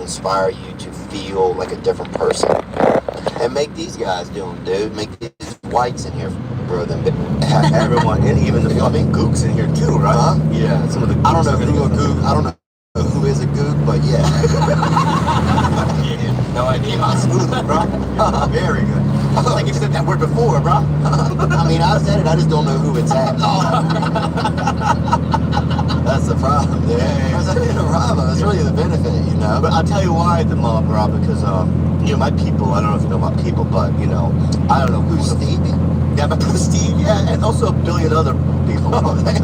inspire you to feel like a different person. And make these guys do them, dude. Make these whites in here, bro. Them everyone, and even the gooks in here too, right? Huh? Yeah, some of the. I don't know who a gook. I don't know who is a gook, but yeah. No idea. Came out smoothly, bro. Very good. Like you said that word before, bro. I mean, I said it. I just don't know who it's at. That's the problem, dude. Because I didn't arrive. That's really the benefit, you know. But I'll tell you why the mob, bro. Because you know, my people. I don't know if you know about people, but you know, I don't know Who's Stevie? Yeah, but Steve, yeah, and also a billion other people. Oh, damn.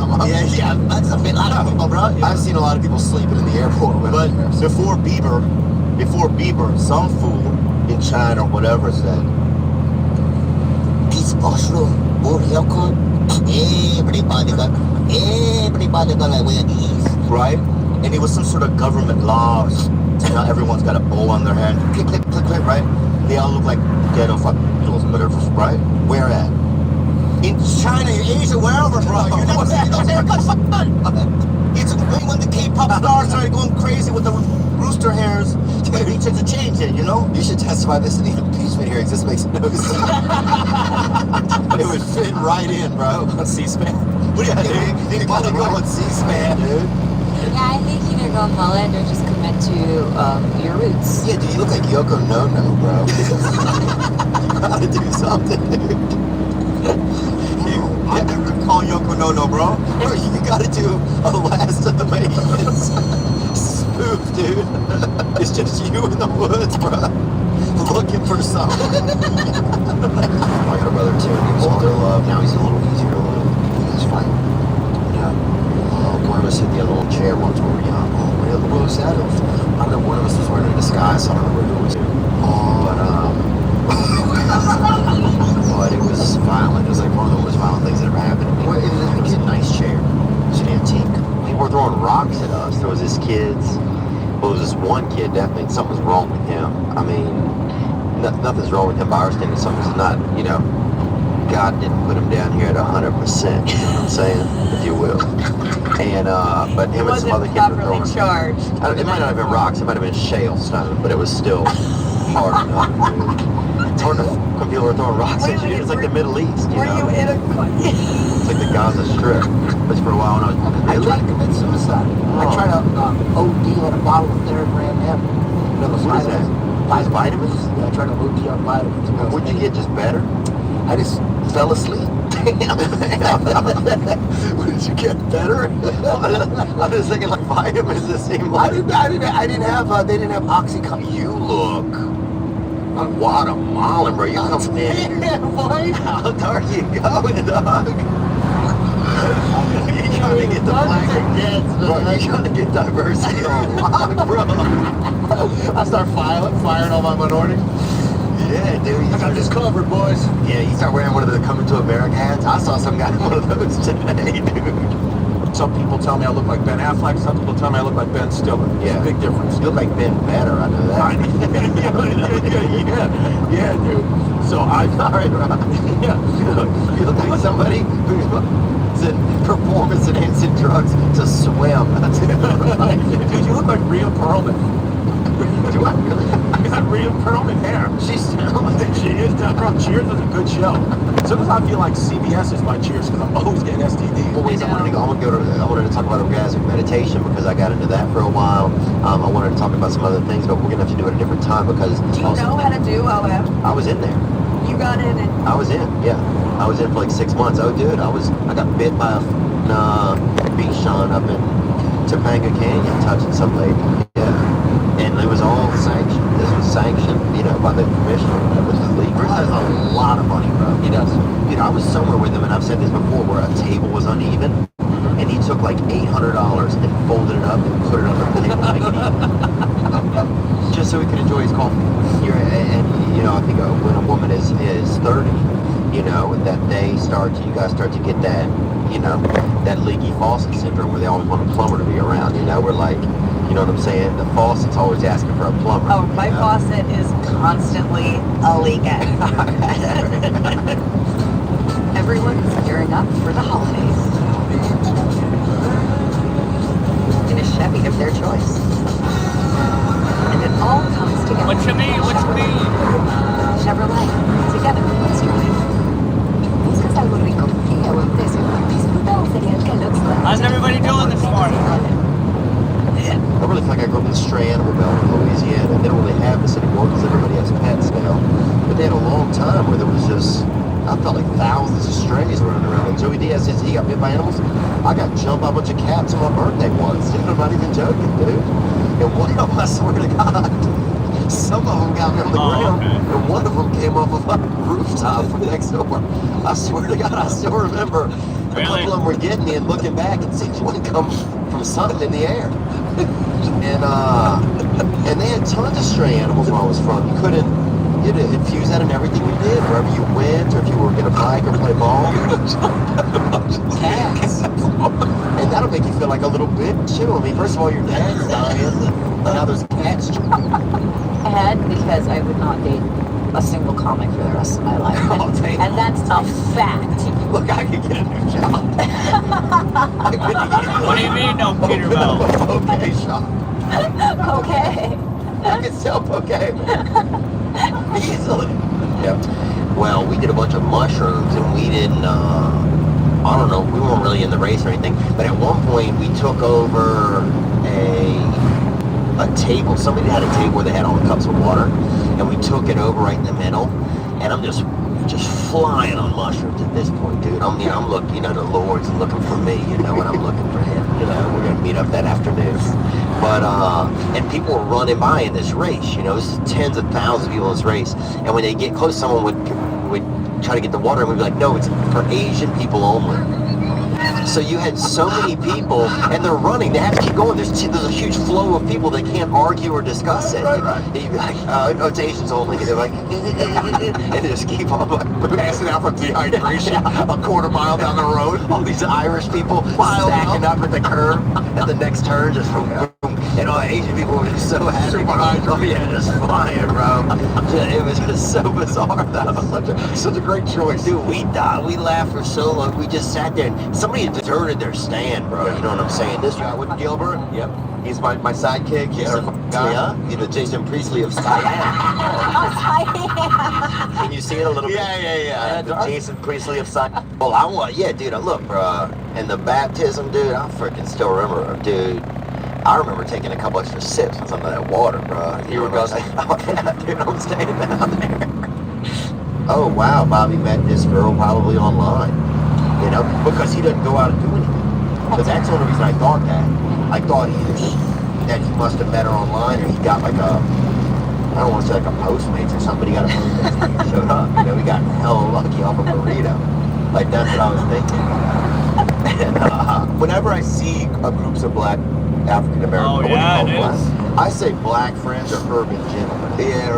Yeah, that's a lot of people, bro. Yeah. I've seen a lot of people sleeping in the airport. But before Bieber, some fool in China or whatever said, This mushroom, more haircut, everybody gonna wear these. right? And it was some sort of government laws. So now everyone's got a bowl on their hand. Click, click, click, click, right? They all look like ghetto fuckers, whatever, right? Where at? In China, Asia, wherever, bro. You never see those haircuts, It's when the K-pop stars started going crazy with the rooster hairs. They needed to change it, you know? You should testify this in the impeachment hearings. This makes no sense. It would fit right in, bro. On C-SPAN. What do you think? You gotta go on C-SPAN, dude. Yeah, I think either go mullet or just commit to your roots. Yeah, dude, you look like Yoko No, bro. You gotta do something, dude. I never call Yoko No, bro. Bro, you gotta do a Last of the Mohicans spoof, dude. It's just you in the woods, bro. Looking for something. I got a brother too, and he was older love. Now he's a little easier to love. He's fine. Yeah. One of us hit the other little chair once when we were young. Oh, what was that? I don't know, one of us was wearing a disguise, so I don't remember who it was. But it was violent. It was like one of the most violent things that ever happened to me. It was a nice chair. It was an antique. People were throwing rocks at us. There was this kid's, well, there was this one kid, definitely, something was wrong with him. I mean, nothing's wrong with him by our standards. Something's not, you know, God didn't put him down here at 100%, you know what I'm saying, if you will. And, but him and some other kids were throwing. Charged. It might not have been rocks, it might have been shale stone, but it was still hard enough, dude. It's hard enough when people are throwing rocks at you. It's like the Middle East, you know? It's like the Gaza Strip. But for a while when I tried to commit suicide. I tried to OD on a bottle of Theragram M. What is that? Vitamins? Yeah, I tried to OD on vitamins. What'd you get, just better? I just fell asleep. Damn. What, did you get better? I'm just thinking like vitamins that seem like... They didn't have Oxycontin. You look Guatemalan, bro. You come in. Yeah, boy. How dark you going, dog? You trying to get the black... Bro, you trying to get diversity on lock, bro. I start firing all my minorities. Yeah, dude. I got this covered, boys. Yeah, you start wearing one of the Coming to America hats. I saw some guy in one of those today, dude. Some people tell me I look like Ben Affleck. Some people tell me I look like Ben Stiller. Yeah. Big difference. You look like Ben better, I know that. yeah, dude. So I... Sorry, bro. Yeah. You look like somebody who's in performance-enhancing drugs to swim. That's it. Dude, you look like Rhea Perlman. Do I really? I got Rhea Perlman hair. She's She is down wrong. Cheers is a good show. Sometimes I feel like CBS is my Cheers because I'm always getting STDs. Well, wait, I wanted to talk about orgasmic meditation because I got into that for a while. I wanted to talk about some other things, but we're going to have to do it at a different time because... Do you know how to do OM? I was in there. You got in and... I was in, yeah. I was in for like 6 months. Oh, dude, I got bit by a bichon up in Topanga Canyon touching some lady. Yeah. And it was all sanctioned. This was sanctioned, you know, by the commissioner. It was legal. Bruce has a lot of money, bro. He does. You know, I was somewhere with him, and I've said this before, where a table was uneven, and he took like $800 and folded it up and put it under the table like he just so he could enjoy his coffee. And you know, I think when a woman is 30, you know, that you guys start to get that, you know, that leaky faucet syndrome where they always want a plumber to be around. You know, we're like, you know what I'm saying? The faucet's always asking for a plumber. Oh, my faucet is constantly a leaking. Everyone's gearing up for the holidays. In a Chevy of their choice. And an me? What's me? Chevrolet. Together, let's drive. Buscas algo rico, frío o fresco. Disfruta un cereal que looks good. How's everybody doing this morning? I really feel like I grew up in a stray animal belt in Louisiana. They don't really have this anymore because everybody has pets now. But they had a long time where there was just, I felt like thousands of strays running around. And Joey Diaz says he got bit by animals. I got jumped by a bunch of cats on my birthday once. Dude, I'm not even joking, dude. And one of them, I swear to God, some of them got me on the ground, and one of them came off of a rooftop from next door. I swear to God, I still remember. A couple of them were getting me and looking back and seeing one come from something in the air. And they had tons of stray animals where I was from. You had to infuse that in everything you did, wherever you went, or if you were going to bike or play ball. Cats. And that'll make you feel like a little bitch too. I mean, first of all, your dad's dying, and now there's cats. And because I would not date a single comic for the rest of my life. And that's a fact. Look, I could get a new job. What do you mean, no Peter Bell? Okay, shop. Okay. I can sell okay. Easily. Yep. Well, we did a bunch of mushrooms and we didn't, I don't know, we weren't really in the race or anything, but at one point we took over a table. Somebody had a table where they had all the cups of water, and we took it over right in the middle, and I'm just flying on mushrooms at this point, dude. I'm looking, the Lord's looking for me, and I'm looking for him. We're gonna meet up that afternoon. But and people were running by in this race. This is tens of thousands of people in this race, and when they get close, someone would try to get the water, and we'd be like, no, it's for Asian people only. So you had so many people, and they're running. They have to keep going. There's a huge flow of people. They can't argue or discuss it. Right. You'd be like, oh, it's Asians only. And they're like, and they just keep on Passing out from dehydration a quarter mile down the road. all these Irish people stacking up at the curb at the next turn, just from boom. And all the Asian people were just so happy. Super hydrated. Oh yeah, just flying, bro. It was just so bizarre, though. Such a great choice. Dude, we died. We laughed for so long. We just sat there, and somebody deserted their stand, bro. You know what I'm saying? This guy with Gilbert. Yep. He's my sidekick. He's yeah. Jason Priestley of Cyan. Can you see it a little bit? Yeah. Jason Priestley of Cyan. Well, dude. Look, bro. And the baptism, dude. I freaking still remember, dude. I remember taking a couple extra sips on some of that water, bro. You were going, oh yeah, dude. I'm staying down there. Oh wow, Bobby met this girl probably online. Because he doesn't go out and do anything. Because that's the only reason I thought that. I thought that he must have met her online, or he got like I don't want to say like a Postmates or something. He got a Postmates and he showed up. He got hella lucky off a burrito. Like, that's what I was thinking. And whenever I see groups of black African Americans, I say black friends or urban gentlemen. Yeah,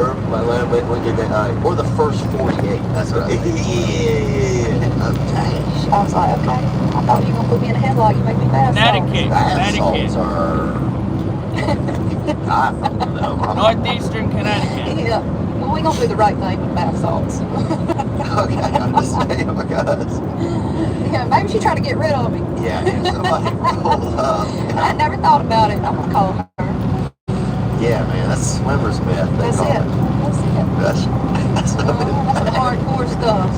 or the first 48. That's what I think. Yeah. Okay. I was like, okay. I thought you were going to put me in a headlock. You make me fast. Connecticut are... I don't know. Northeastern Connecticut. Yeah. Well, we're going to do the right thing with bath salts. Okay, I understand, because... Yeah, maybe she's trying to get rid of me. Yeah, if somebody rolled up. I never thought about it. I'm going to call her. Yeah, man, that's swimmer's myth. That's it. That's nothing. That's hardcore stuff.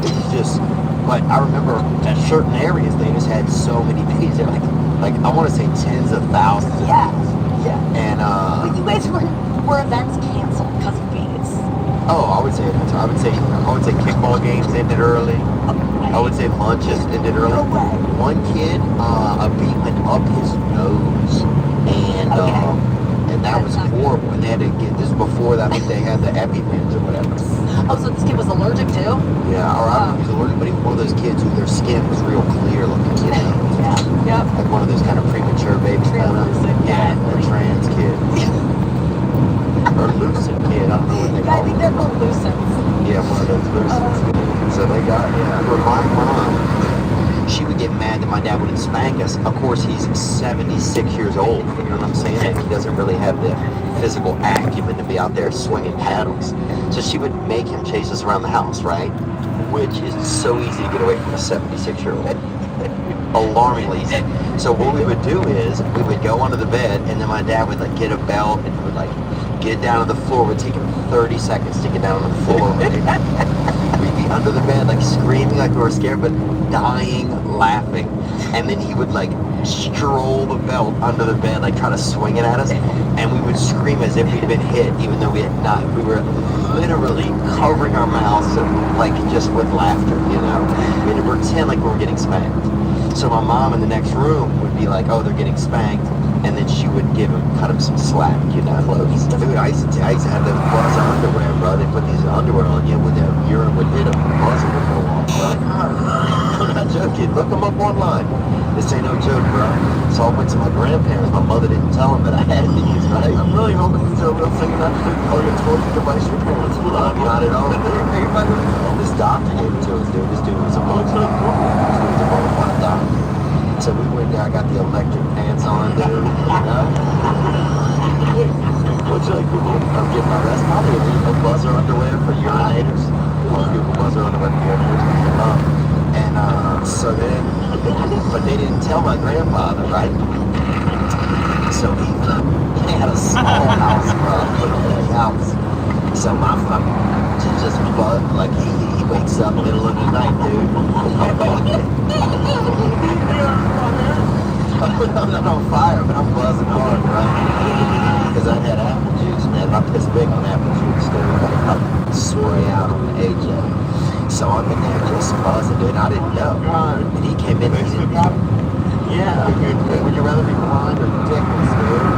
It's just, but I remember at certain areas they just had so many bees. They're like I want to say tens of thousands of bees. Yeah. And But you guys were events canceled because of bees. Oh, I would say kickball games ended early. I would say lunches ended early. No way. One kid, a bee went up his nose, and that was horrible. And they had to get this before that. I think they had the EpiPens or whatever. Oh, so this kid was allergic too? Yeah, or I don't know if he was allergic, but he was one of those kids who their skin was real clear looking. Yeah. Like one of those kind of premature babies, kind of. Yeah, a trans kid. Or lucid kid, I don't know what they call I think they're called lucents. Yeah, one of those lucid. So they got, for my mom, she would get mad that my dad wouldn't spank us. Of course, he's 76 years old, you know what I'm saying? And he doesn't really have the physical acumen to be out there swinging paddles. So she would make him chase us around the house, right? Which is so easy to get away from a 76-year-old. Alarmingly easy. So what we would do is we would go under the bed, and then my dad would like get a belt and would like get down to the floor. It would take him 30 seconds to get down on the floor. We'd be under the bed, like screaming like we were scared, but dying, laughing. And then he would like stroll the belt under the bed, like try to swing it at us. And we would scream as if we'd been hit, even though we had not. We were literally covering our mouths, like just with laughter, you know. We had to pretend like we were getting spanked. So my mom in the next room would be like, oh, they're getting spanked. And then she would cut him some slack, you know. Dude, I used to have those buzzer underwear, bro. They put these underwear on you with their urine would hit them. Buzzer would go off, bro. I'm not joking. Look them up online. This ain't no joke, bro. So I went to my grandparents. My mother didn't tell them that I had these, right? I'm really hoping these are real thing that oh, you told you device your parents would have. Not at all. This doctor gave it to us, dude. This dude was a bonafide doctor. So we went there, I got the electric pants on, dude, you know? What's like, I'm getting my rest. Probably a buzzer underwear for urinators. Google buzzer underwear for urinators. So then, but they didn't tell my grandfather, right? So he had a small house, bro, a big house. So my fucking, just bug, like he wakes up middle of the night, dude. I'm not on fire, but I'm buzzing hard, right? Because I had apple juice, man. My piss big on apple juice, dude. I swore out on the AJ. So I'm in there just buzzing, dude. I didn't know. And he came in. Yeah. Would you rather be blind or dickless, dude?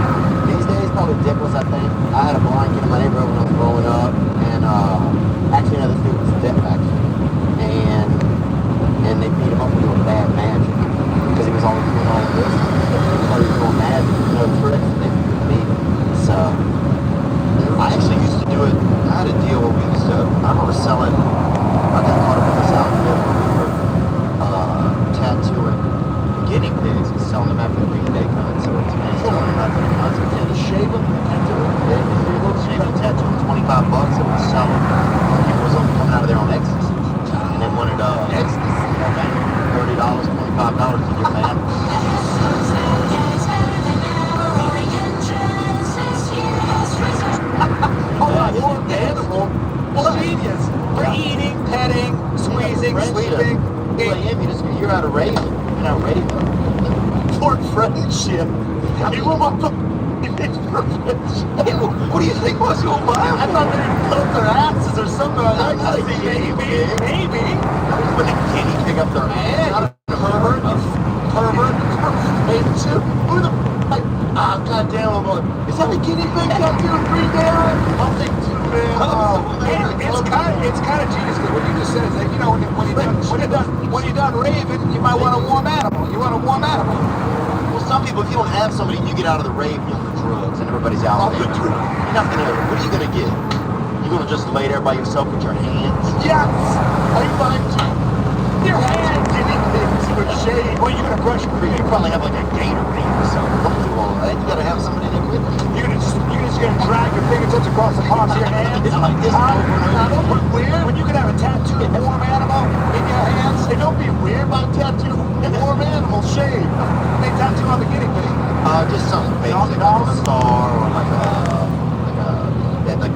These days, probably dickless, I think. I had a blind kid in my neighborhood when I was growing up. And actually, no, this dude was deaf, actually. And they beat him up for doing bad magic. Because he was always doing all of this. He was doing magic, no tricks, and they would beat him. So, I actually used to do it. I had a deal where we used to, I remember selling, I got caught up in this outfit where we were tattooing guinea pigs and selling them after Green Day concerts. And selling them after the concert. And to shave them, tattoo them. Shave them, tattoo them, $25 and we'd sell them. People was coming out of there on ecstasy. And then wanted ecstasy, okay? $30, $25 to get mad. More animal. Well, genius. For eating, petting, squeezing, sleeping. Well, you're out of Raven. You're not Raven. For friendship. What do you think was going on? I thought they would cut their asses or something like that. Maybe. When a guinea pig up their ass. Pervert. Who the goddamn, I'm like, is that a guinea pig tattoo 3 day? I'll take 2, man. It's kind of genius because what you just said is that, you know, when you're done raving, you might want a warm animal. You want a warm animal. Well, some people, if you don't have somebody, you get out of the rave, you're on the drugs, and everybody's out there. You're not gonna, what are you gonna get? You're gonna just lay there by yourself with your hands? Yes! Are you going to? Your hands, guinea pigs with shade. Well, you're gonna brush your You teeth. probably have like a Gatorade or something. Don't do all that. You gotta have somebody there with you. You're just gonna drag your fingertips across the palms of your hands. It's like this. Now, don't look weird. When you can have a tattooed warm animal in your hands, and don't be weird about tattooed warm animal shade. They tattoo on the guinea pig. Just something basic, like a star or like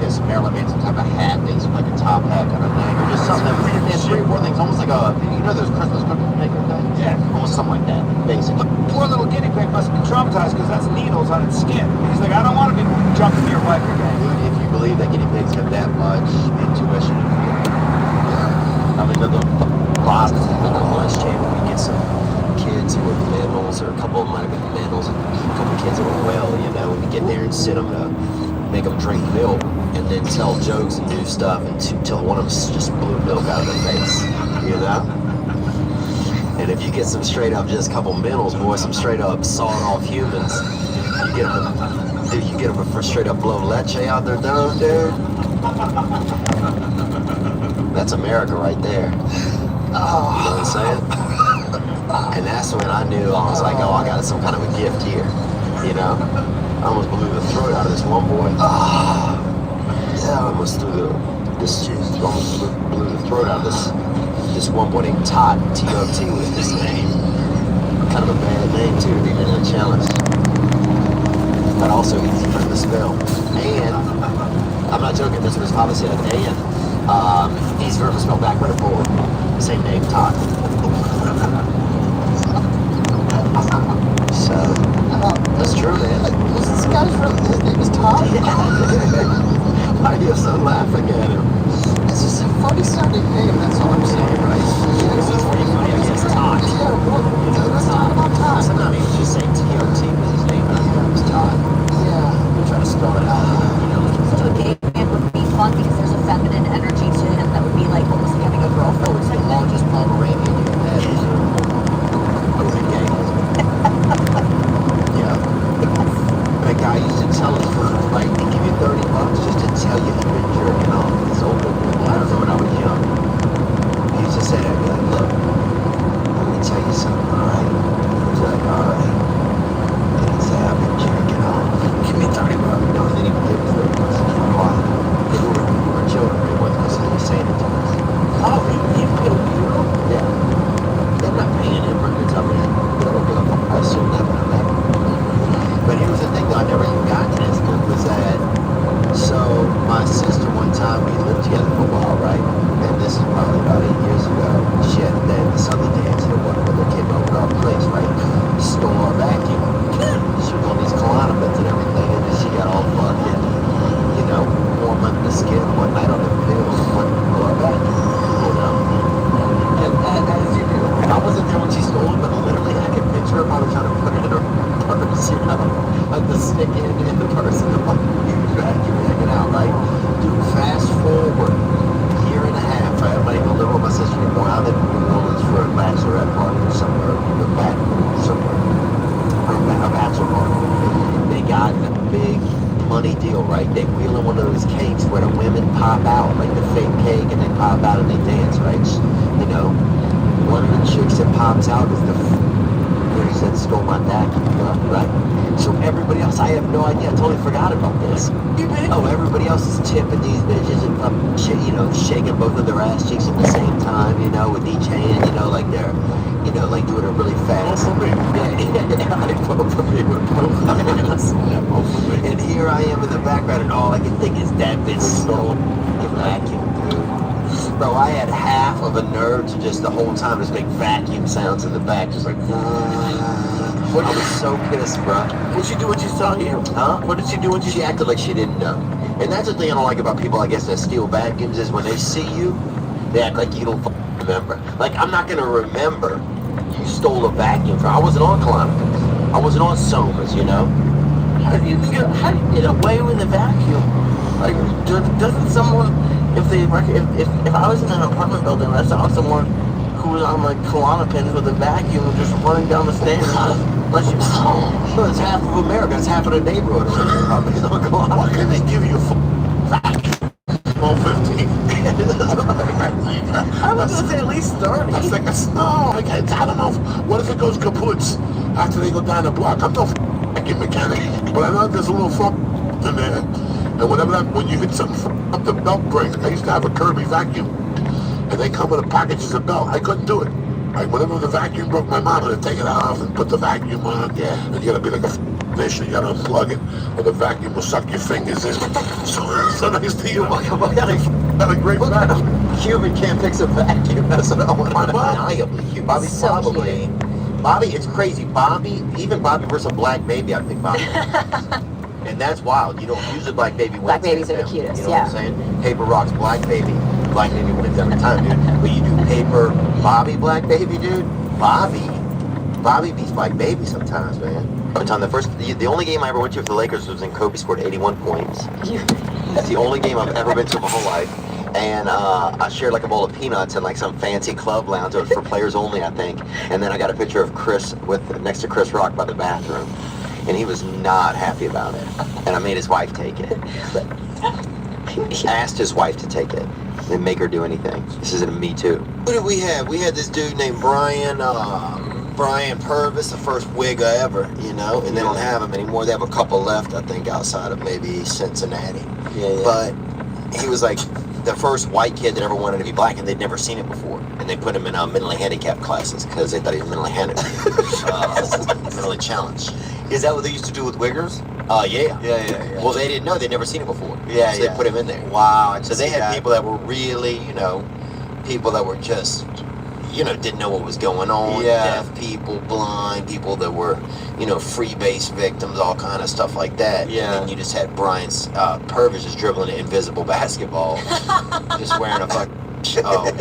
this Marilyn Manson type of hat, things like a top hat kind of thing, or just something that it's 3 or 4 things, almost like those Christmas cookie maker things? Yeah. Almost something like that, basic. Poor little guinea pig must be traumatized because that's needles on its skin. He's like, I don't want to be jumping your wife again. If you believe that guinea pigs have that much intuition, I mean, the lunch table, we get some kids who are males, or a couple of them might have been males, and a couple of kids who are well, you know, and we get there and sit them to make them drink milk, and then tell jokes and do stuff until one of them just blew milk out of their face, you know? And if you get some straight up, just a couple middles, boy, some straight up sawed off humans, you get them for straight up blow leche out their dome, dude. That's America right there. You know what I'm saying? And that's when I knew, I was like, oh, I got some kind of a gift here, you know? I almost blew the throat out of this one boy. Yeah, I almost blew the throat out of this one boy named Todd. T-O-T was his name. Kind of a bad name too, to be in a challenge. but also easy for him to spill. And I'm not joking, this is what his father said. And easy for him to spell backward and forward. Same name, Todd. So, that's true, man. This guy's really, his name is Todd? Why are you so laughing at him? It's just a funny sounding name, that's all I'm saying. Right? It's pretty funny, I guess, Todd. Yeah, let's talk about Todd. Sometimes he was just saying T-O-T was his name, but I thought it was Todd. Yeah. We try to spell it out, you know, like So a gay man would be fun because there's a feminine energy to him that would be like almost having a girlfriend. it's like all just Pomeranian in your head. I was a gay husband. Yeah. The guy used to tell us for, like, they give you $30 just to tell you you've been jerking off. It's older. I don't know when I was young. He used to say that, like, look, let me tell you something, alright? He was like, alright. And he'd say, I've been jerking off. Give me $30. No, and then he would give us $30 and keep quiet. We were children, we wasn't listening, he was saying it to us. Oh, he killed you? Yeah. They're not paying him for good stuff, man. They don't give a fuck. I assume that when I met him. But here was the thing, though, I never even got to this, was that, so my sister one time, we lived together for a while, right? And this is probably about 8 years ago. She had this other dancer, one where they came over to our place, right? Stole our vacuum. She was on these Klonopins and everything, and then she got all fucking, you know, warm under the skin one night on the pills and went for our vacuum, you know? As you do. And I wasn't there when she stole it, but literally I could picture her probably trying to put it in her purse, you know? Like the stick in the purse and the fucking huge vacuum hanging out, right? Dude, fast forward a year and a half, right? I'm not even living with my sister anymore. I live in New Orleans for a bachelorette party or somewhere, somewhere. A bachelor party. They got a big money deal, right? They wheel in one of those cakes where the women pop out, like the fake cake, and they pop out and they dance, right? You know, one of the chicks that pops out is the where he said stole my vacuum, right? So everybody else, I have no idea. I totally forgot about this. Oh, everybody else is tipping these bitches and you know, shaking both of their ass cheeks at the same time, you know, with each hand, you know, like they're, you know, like doing it really fast. Vote for me. Yeah, I vote for me with both hands. And here I am in the background, and all I can think is that bitch stole the vacuum, dude. Bro, I had half of a nerve to just the whole time just make vacuum sounds in the back, just like. I was so pissed, bro. What'd she do when she saw you? Huh? What did she do when She acted like she didn't know. And that's the thing I don't like about people, I guess, that steal vacuums is when they see you, they act like you don't remember. Like, I'm not going to remember you stole a vacuum from. I wasn't on Klonopins. I wasn't on Somas, you know? How do you get away with a vacuum? Like, doesn't someone, if I was in an apartment building and I saw someone who was on like Klonopins with a vacuum just running down the stairs, unless you, Well, it's half of America. It's half of the neighborhood. Probably is on Klonopins. why can't they give you a vacuum? All 15. I was gonna say at least 30. I think no, I don't know. What if it goes kaputs after they go down the block? I'm no fucking mechanic, but I know there's a little fuck in there. And when you hit something up, the belt breaks. I used to have a Kirby vacuum, and they come with a package as a belt. I couldn't do it. Like whenever the vacuum broke, my mom had to take it off and put the vacuum on. Yeah, and you gotta be like a fish, and you gotta unplug it, or the vacuum will suck your fingers in. So nice to you. Got a great vacuum. Cuban can't fix a vacuum. That's what I want to undeniably cute. Bobby's So probably. Bobby, it's crazy. Bobby, even Bobby versus a black baby, I think Bobby. And that's wild. You don't use a black baby. Black wins babies are the hands down. cutest, You know what I'm yeah. saying? Paper rocks black baby. Black baby wins every time, dude. But you do paper Bobby black baby, dude. Bobby beats black baby sometimes, man. One time, the only game I ever went to for the Lakers was when Kobe scored 81 points. That's the only game I've ever been to my whole life. And I shared like a bowl of peanuts in like some fancy club lounge. It was for players only, I think. And then I got a picture of Chris next to Chris Rock by the bathroom. And he was not happy about it. And I made his wife take it. He asked his wife to take it and make her do anything. This isn't a Me Too. Who did we have? We had this dude named Brian Purvis, the first wigger ever, you know, and they don't have him anymore. They have a couple left, I think, outside of maybe Cincinnati. Yeah. But he was like the first white kid that ever wanted to be black, and they'd never seen it before. And they put him in mentally handicapped classes because they thought he was mentally challenged. Is that what they used to do with wiggers? Yeah. Well, they didn't know. They'd never seen it before. Yeah, So yeah. they put him in there. Wow. I So they had people that were really, people that were just, didn't know what was going on. Yeah. Deaf people, blind people that were, free-base victims, all kind of stuff like that. Yeah. And then you just had Brian's Purvis just dribbling an invisible basketball, just wearing a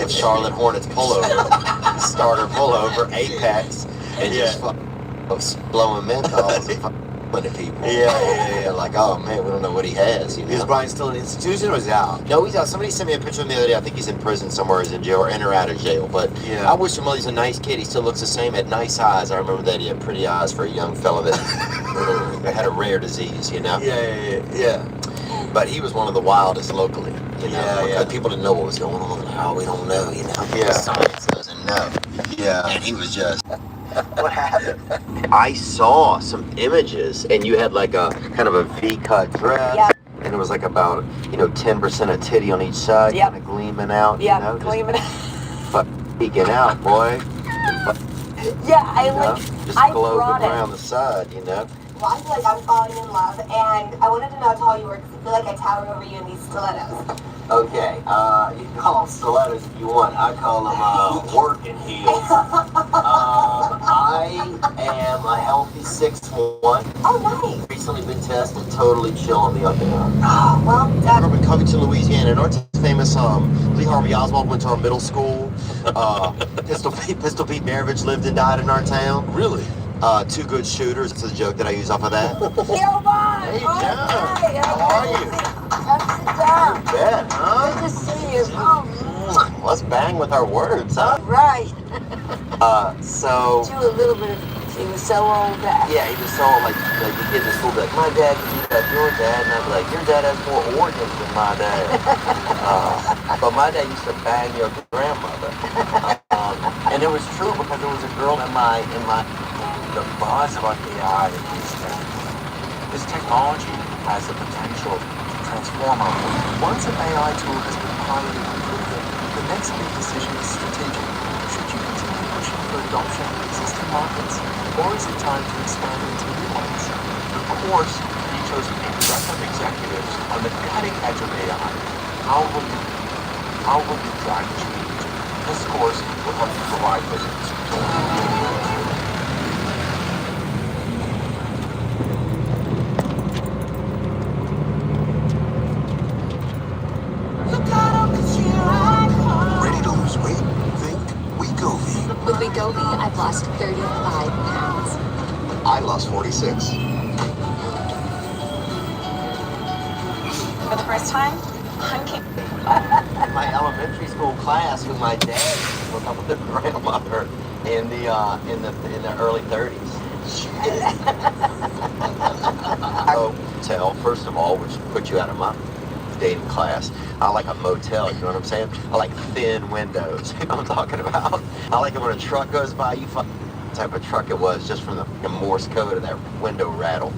Charlotte Hornets pullover, starter pullover, Apex, and just blowing menthols and at people. Yeah. Like, oh man, we don't know what he has. Is Brian still in the institution or is he out? No, he's out. Somebody sent me a picture of him the other day. I think he's in prison somewhere. He's in jail or in or out of jail. But Yeah. I wish him well. He's a nice kid. He still looks the same. Had nice eyes. I remember that he had pretty eyes for a young fella that had a rare disease. Yeah. But he was one of the wildest locally. Yeah. People didn't know what was going on. Like, oh, we don't know. Yeah. Science doesn't know. Yeah. And he was just. What happened? I saw some images, and you had like a kind of a V-cut dress, Yeah. and it was like about 10% of titty on each side, Yep. kind of gleaming out. Yeah, gleaming. But peeking out, boy. Yeah, I just I glowing brought it. around the side, Well, I feel like I'm falling in love, and I wanted to know how tall you were because I feel like I tower over you in these stilettos. Okay, you can call them stilettos if you want. I call them working heels. I am a healthy 6'1". Oh, nice. Recently been tested, totally chill on the up and up. Oh, well, I grew up in Covington, Louisiana, and our famous Lee Harvey Oswald went to our middle school. Pistol Pete Maravich lived and died in our town. Really? Two good shooters. It's a joke that I use off of that. Hey, John. How are you? Sit down. You bet, huh? Good to see you. Oh, Let's bang with our words, huh? right. So... Do a little bit of, he was so old that. Yeah, he was so like the kids in school be like, my dad can beat up your dad, and I'd be like, your dad has more organs than my dad. But my dad used to bang your grandmother, and it was true because there was a girl in my the buzz about AI is that this technology has the potential to transform our world. Once an AI tool has been piloted and proven, the next big decision is strategic. Should you continue pushing for adoption in existing markets, or is it time to expand into new ones? Of course, you chose progressive executives on the cutting edge of AI. How will you drive change? This course will help you provide those answers. Ready to lose weight? Think Wegovy. With Wegovy, I've lost 35 pounds. I lost 46. For the first time, I'm king. My elementary school class, who my dad used to hook up with their grandmother in the early 30s. Hotel, first of all, which put you out of my dating class. I like a motel, you know what I'm saying? I like thin windows, you know what I'm talking about? I like it when a truck goes by, you fuck type of truck it was, just from the Morse code of that window rattle.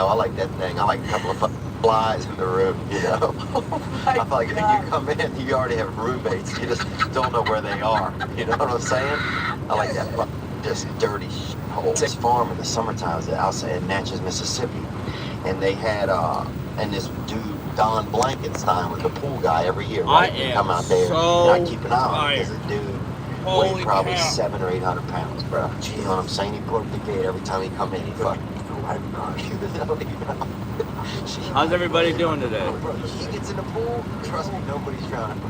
I like that thing. I like a couple of flies in the room, I feel like if you come in, you already have roommates. You just don't know where they are. You know what I'm saying? I like that just dirty hole. This farm in the summertime was outside in Natchez, Mississippi. And they had, and this dude, Don Blankenstein, was the pool guy every year, right? He'd come out there, and I keep an eye on him, because the dude weighed probably 700 or 800 pounds, bro. You know what I'm saying? He broke the gate every time he come in. He fucking How's everybody doing today? He gets in the pool, trust me, nobody's drowning.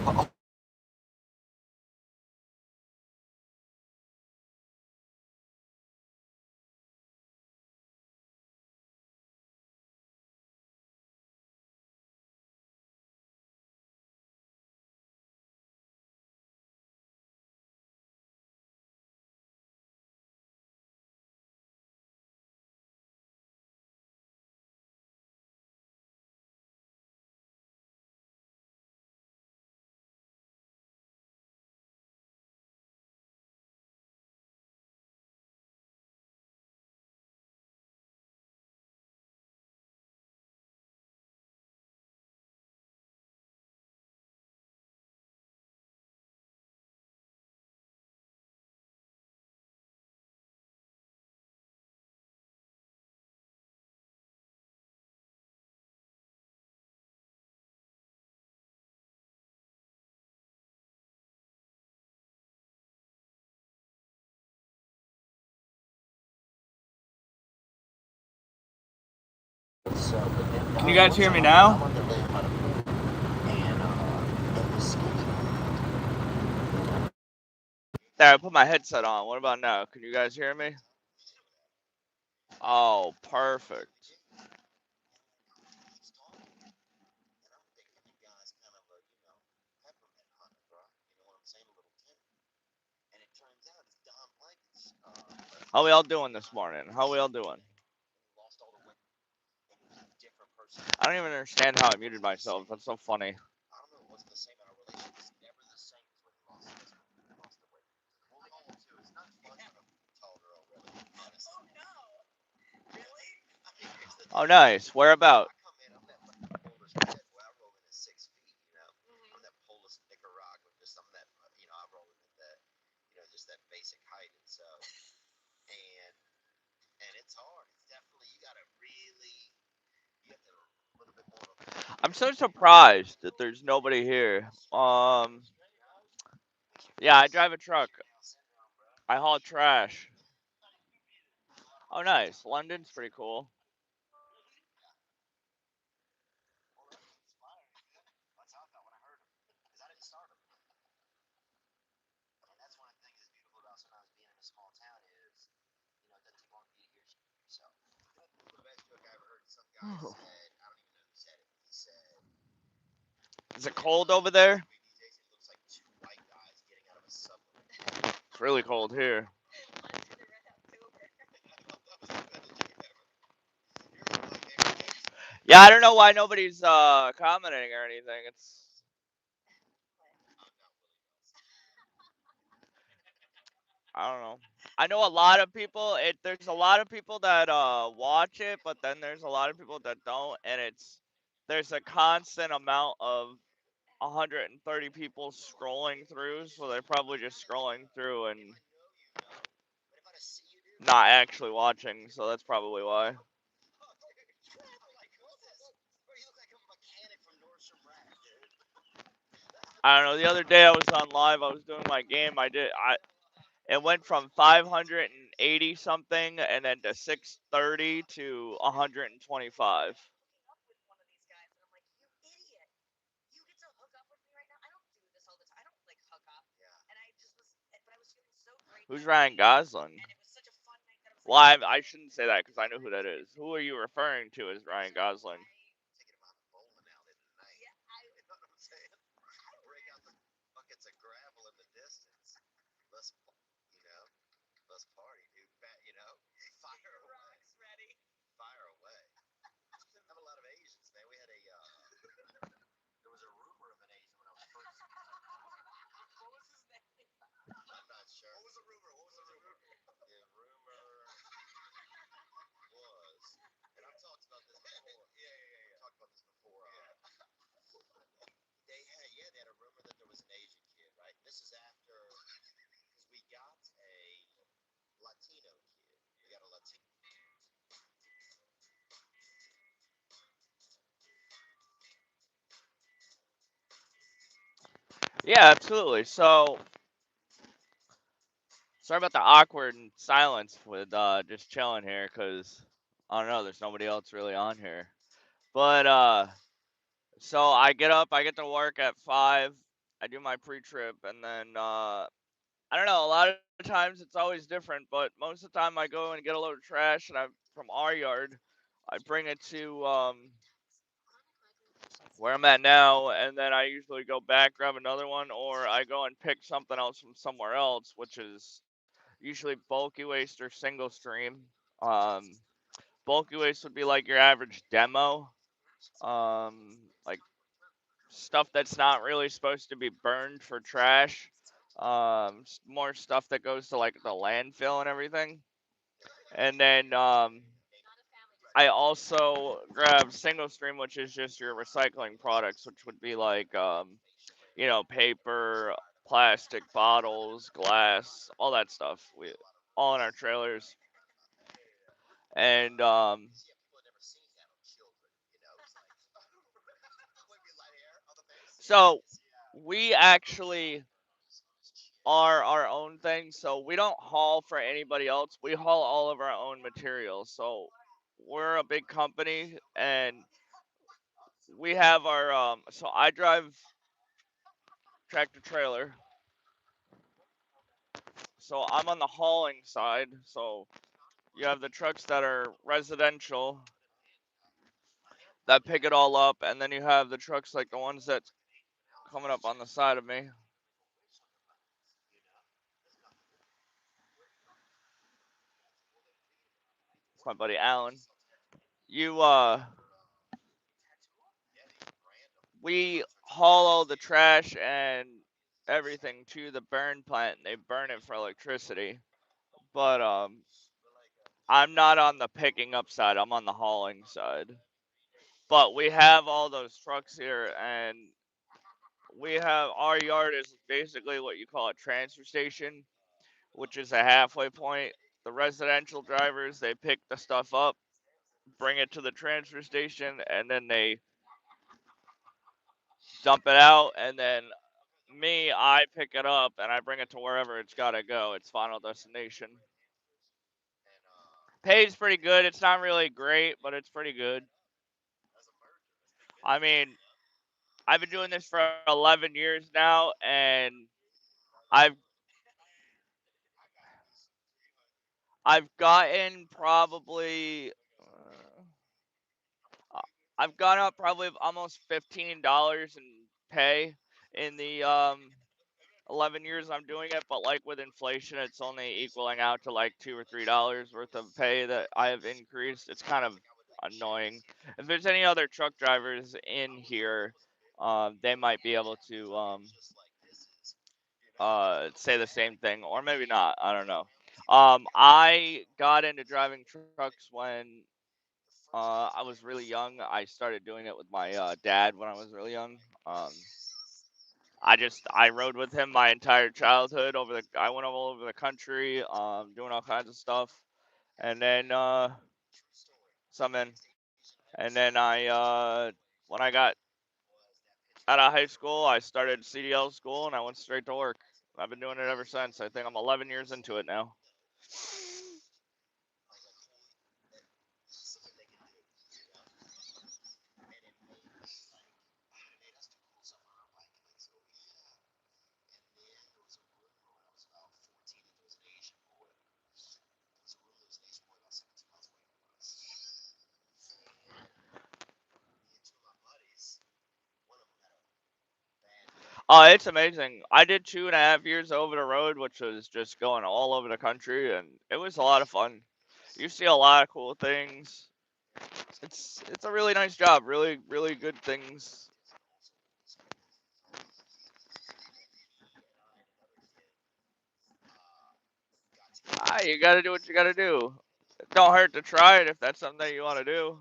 So, but then Can you one guys hear time me I'm now? on the lake by the pool, and it was skinny. There, I put my headset on. What about now? Can you guys hear me? Oh, perfect. How we all doing this morning? How we all doing? I don't even understand how I muted myself. That's so funny. Oh, nice. Where about? I'm so surprised that there's nobody here. Yeah, I drive a truck. I haul trash. Oh, nice. London's pretty cool. Is it cold over there? It's really cold here. Yeah, I don't know why nobody's commenting or anything. It's I don't know. I know a lot of people. There's a lot of people that watch it, but then there's a lot of people that don't, and there's a constant amount of 130 people scrolling through, so they're probably just scrolling through and not actually watching. So that's probably why. I don't know. The other day I was on live. I was doing my game. It went from 580 something and then to 630 to 125. Who's Ryan Gosling? Well, I shouldn't say that because I know who that is. Who are you referring to as Ryan Gosling? Yeah, absolutely. So sorry about the awkward silence with just chilling here because I don't know. There's nobody else really on here. But so I get up. I get to work at 5. I do my pre-trip, and then I don't know. A lot of times it's always different, but most of the time I go and get a load of trash, and I from our yard, I bring it to where I'm at now, and then I usually go back, grab another one, or I go and pick something else from somewhere else, which is usually bulky waste or single stream. Um, Bulky waste would be like your average demo, like stuff that's not really supposed to be burned for trash. More stuff that goes to like the landfill and everything. And then I also grab single stream, which is just your recycling products, which would be like paper, plastic bottles, glass, all that stuff. We all in our trailers. And so we actually are our own thing. So we don't haul for anybody else. We haul all of our own materials. So we're a big company, and we have our so I drive tractor trailer, so I'm on the hauling side. So you have the trucks that are residential that pick it all up, and then you have the trucks like the ones that coming up on the side of me. It's my buddy Alan. You we haul all the trash and everything to the burn plant, and they burn it for electricity. But I'm not on the picking up side. I'm on the hauling side. But we have all those trucks here, and we have our yard is basically what you call a transfer station, which is a halfway point. The residential drivers, they pick the stuff up, bring it to the transfer station, and then they dump it out, and then me, I pick it up and I bring it to wherever it's got to go, its final destination. Pays pretty good. It's not really great, but it's pretty good. I mean, I've been doing this for 11 years now, and I've I've gotten probably uh, I've gone up probably almost $15 in pay in the 11 years I'm doing it, but like with inflation, it's only equaling out to like $2 or $3 worth of pay that I have increased. It's kind of annoying. If there's any other truck drivers in here, they might be able to say the same thing, or maybe not. I don't know. I got into driving trucks when I was really young. I started doing it with my dad when I was really young. Um, I rode with him my entire childhood. I went all over the country, doing all kinds of stuff, and then some in, and then when I got out of high school, I started CDL school, and I went straight to work. I've been doing it ever since. I think I'm 11 years into it now. Oh, it's amazing. I did 2.5 years over the road, which was just going all over the country, and it was a lot of fun. You see a lot of cool things. It's a really nice job. Really good things. Ah, you gotta do what you gotta do. It don't hurt to try it if that's something that you want to do.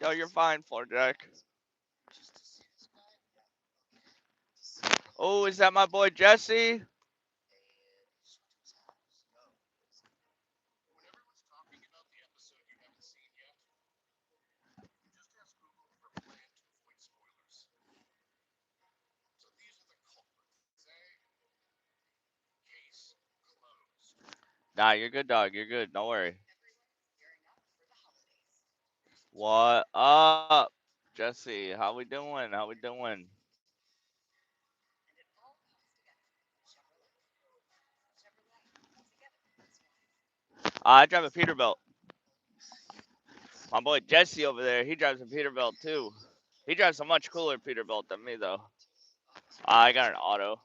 Yo, you're fine, Floor Jack. Oh, is that my boy Jesse? Nah, you're good, dog. You're good. Don't worry. What up, Jesse? How we doing? How we doing? I drive a Peterbilt. My boy Jesse over there, he drives a Peterbilt too. He drives a much cooler Peterbilt than me though. I got an auto.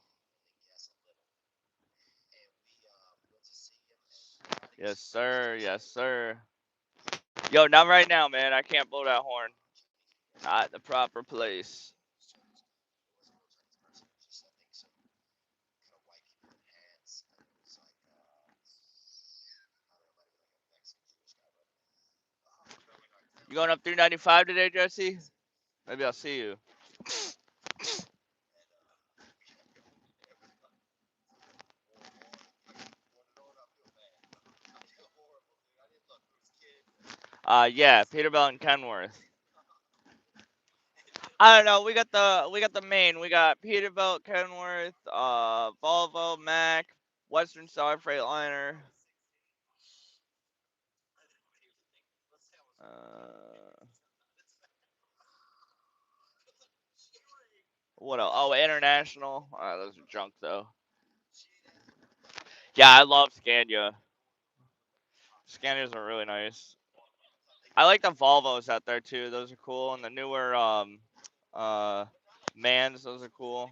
Yes, sir. Yes, sir. Yo, not right now, man. I can't blow that horn. Not at the proper place. You going up 395 today, Jesse? Maybe I'll see you. Yeah, Peterbilt and Kenworth. I don't know. We got the main. We got Peterbilt, Kenworth, Volvo, Mac, Western Star Freightliner. What else? Oh, international. Those are junk though. Yeah, I love Scania. Scanias are really nice. I like the Volvos out there too. Those are cool, and the newer uh Mans. Those are cool.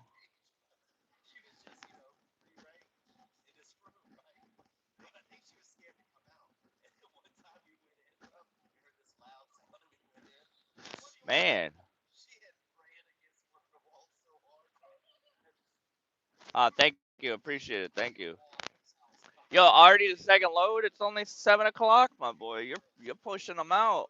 Man. Thank you. Appreciate it. Thank you. Yo, already the second load. It's only 7 o'clock, my boy. You're pushing them out.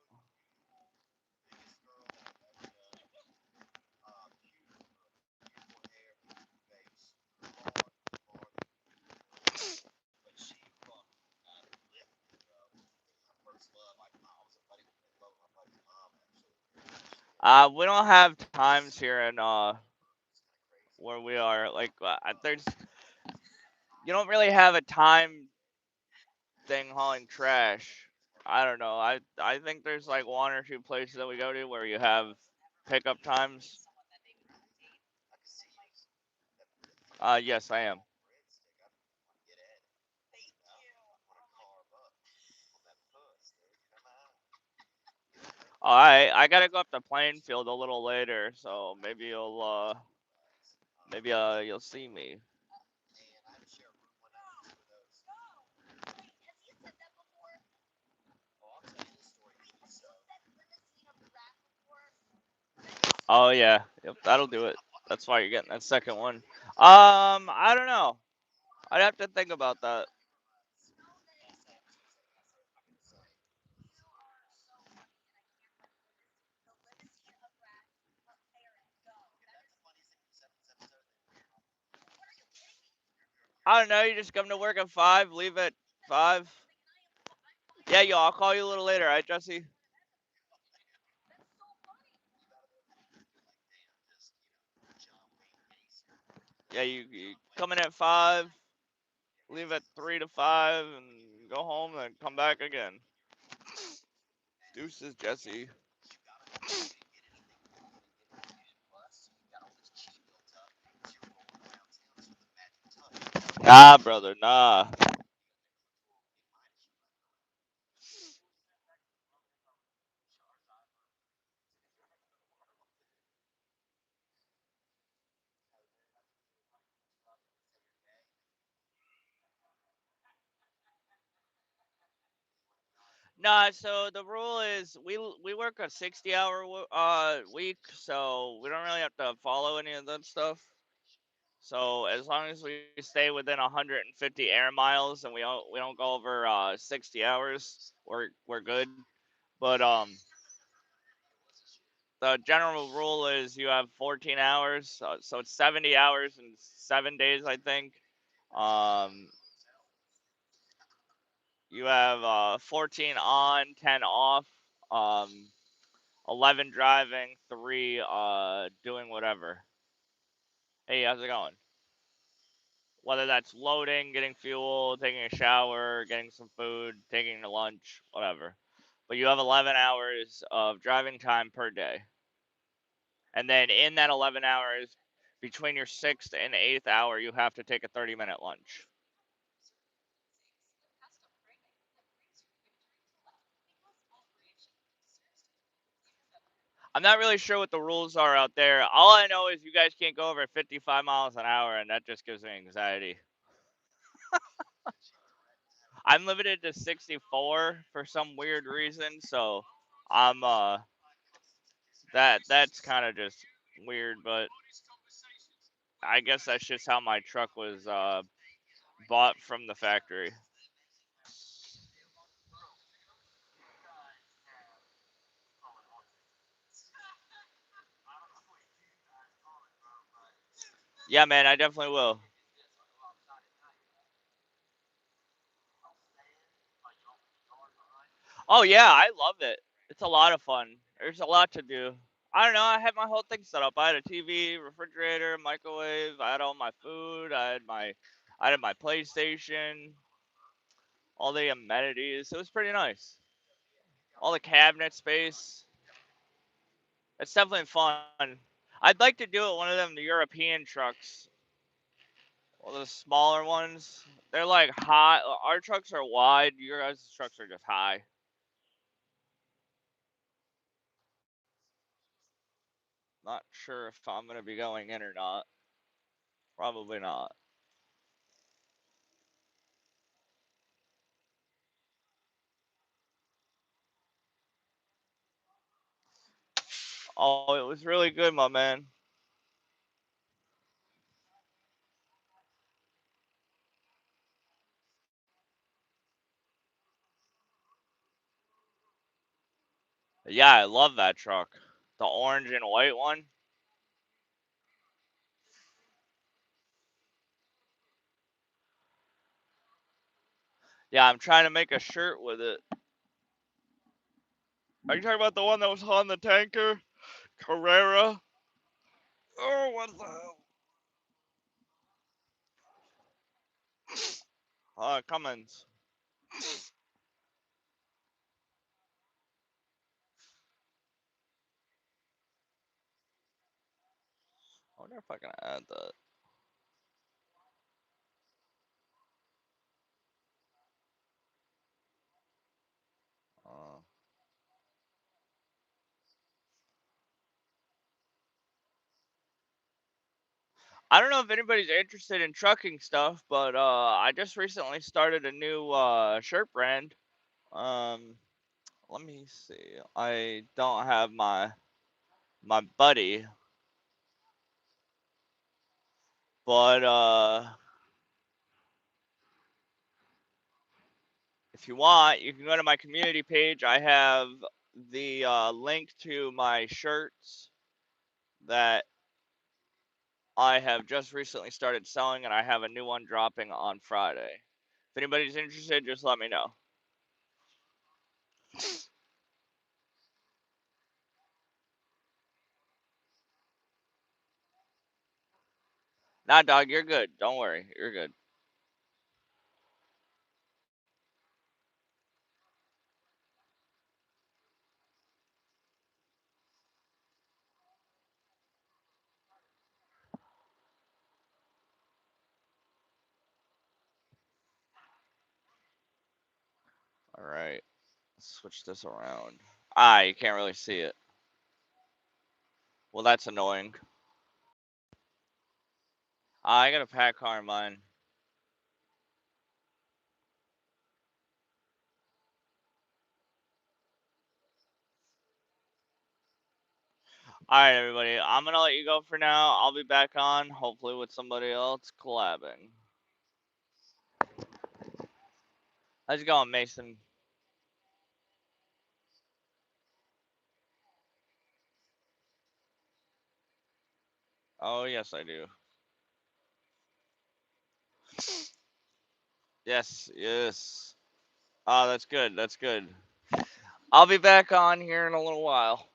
We don't have times here in where we are. Like, there's you don't really have a time thing hauling trash. I don't know. I think there's like one or two places that we go to where you have pickup times. Yes, I am. I gotta go up to Plainfield a little later, so maybe you'll see me. Oh yeah, yep, that'll do it. That's why you're getting that second one. I don't know. I'd have to think about that. I don't know. You just come to work at 5, leave at 5. Yeah, yo, I'll call you a little later, all right, Jesse? Yeah, you come in at 5, leave at 3 to 5, and go home, and come back again. Deuces, Jesse. Nah, brother, nah. Nah, so the rule is we work a 60-hour week, so we don't really have to follow any of that stuff. So as long as we stay within 150 air miles and we don't go over 60 hours, we're good. But the general rule is you have 14 hours, so it's 70 hours in 7 days, I think. Um, you have 14 on, 10 off, um, 11 driving, 3 doing whatever. Hey, how's it going? Whether that's loading, getting fuel, taking a shower, getting some food, taking a lunch, whatever. But you have 11 hours of driving time per day. And then in that 11 hours, between your sixth and eighth hour, you have to take a 30-minute lunch. I'm not really sure what the rules are out there. All I know is you guys can't go over 55 miles an hour, and that just gives me anxiety. I'm limited to 64 for some weird reason, so I'm that's kind of just weird, but I guess that's just how my truck was bought from the factory. Yeah, man, I definitely will. Oh yeah, I love it. It's a lot of fun. There's a lot to do. I don't know. I had my whole thing set up. I had a TV, refrigerator, microwave. I had all my food. I had my PlayStation, all the amenities. It was pretty nice. all the cabinet space. It's definitely fun. I'd like to do it one of them, the European trucks. Or the smaller ones. They're like high. Our trucks are wide. Your guys' trucks are just high. Not sure if I'm going to be going in or not. Probably not. Oh, it was really good, my man. Yeah, I love that truck. The orange and white one. Yeah, I'm trying to make a shirt with it. Are you talking about the one that was on the tanker? Carrera? Oh, what the hell? Cummins. I wonder if I can add that. Uh, I don't know if anybody's interested in trucking stuff, but I just recently started a new shirt brand. Um, let me see. I don't have my buddy, but if you want, you can go to my community page. I have the link to my shirts that I have just recently started selling, and I have a new one dropping on Friday. If anybody's interested, just let me know. Nah, dog, you're good. Don't worry. You're good. All right. Let's switch this around. Ah, you can't really see it. Well, that's annoying. I got a pack car in mine. All right, everybody. I'm gonna let you go for now. I'll be back on, hopefully with somebody else collabing. How's it going, Mason? Oh, yes, I do. Yes, yes. Oh, that's good. That's good. I'll be back on here in a little while.